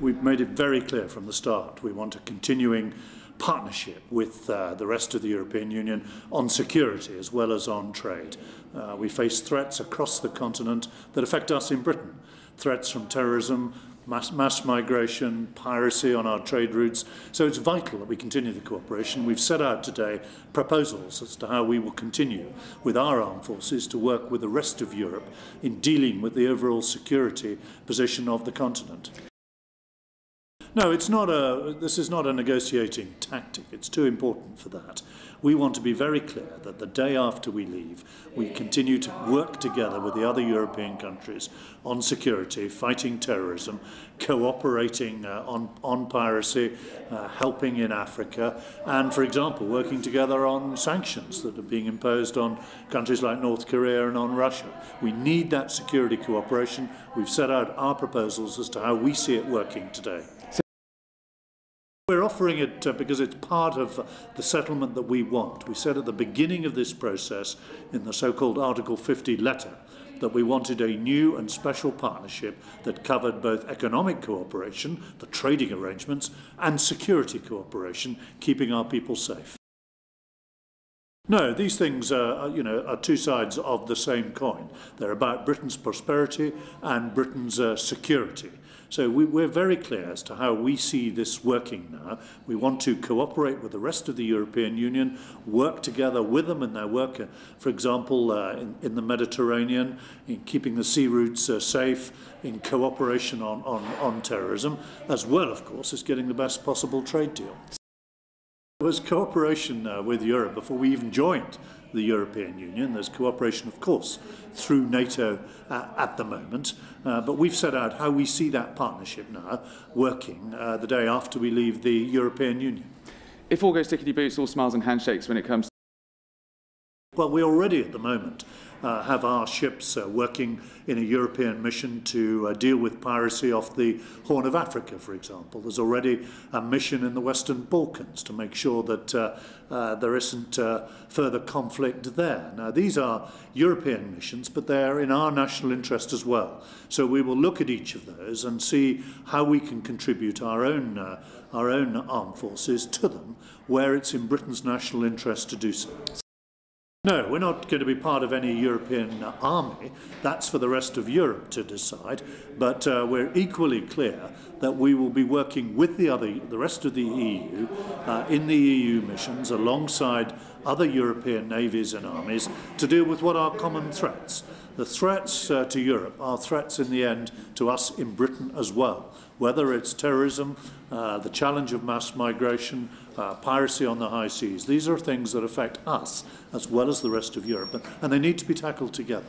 We've made it very clear from the start we want a continuing partnership with the rest of the European Union on security as well as on trade. We face threats across the continent that affect us in Britain. Threats from terrorism, mass migration, piracy on our trade routes. So it's vital that we continue the cooperation. We've set out today proposals as to how we will continue with our armed forces to work with the rest of Europe in dealing with the overall security position of the continent. No, this is not a negotiating tactic. It's too important for that. We want to be very clear that the day after we leave, we continue to work together with the other European countries on security, fighting terrorism, cooperating on piracy, helping in Africa, and, for example, working together on sanctions that are being imposed on countries like North Korea and on Russia. We need that security cooperation. We've set out our proposals as to how we see it working today. We're offering it because it's part of the settlement that we want. We said at the beginning of this process, in the so-called Article 50 letter, that we wanted a new and special partnership that covered both economic cooperation, the trading arrangements, and security cooperation, keeping our people safe. No, these things are two sides of the same coin. They're about Britain's prosperity and Britain's security. So we're very clear as to how we see this working now. We want to cooperate with the rest of the European Union, work together with them in their work, for example, in the Mediterranean, in keeping the sea routes safe, in cooperation on terrorism, as well, of course, as getting the best possible trade deal. There was cooperation with Europe before we even joined the European Union. There's cooperation, of course, through NATO at the moment, but we've set out how we see that partnership now working the day after we leave the European Union. If all goes tickety-boots, all smiles and handshakes when it comes to... Well, we already at the moment have our ships working in a European mission to deal with piracy off the Horn of Africa, for example. There's already a mission in the Western Balkans to make sure that there isn't further conflict there. Now, these are European missions, but they're in our national interest as well. So we will look at each of those and see how we can contribute our own armed forces to them, where it's in Britain's national interest to do so. No, we're not going to be part of any European army. That's for the rest of Europe to decide. But we're equally clear that we will be working with the rest of the EU in the EU missions alongside other European navies and armies to deal with what are common threats. The threats to Europe are threats in the end to us in Britain as well, whether it's terrorism, the challenge of mass migration, piracy on the high seas. These are things that affect us as well as the rest of Europe, and they need to be tackled together.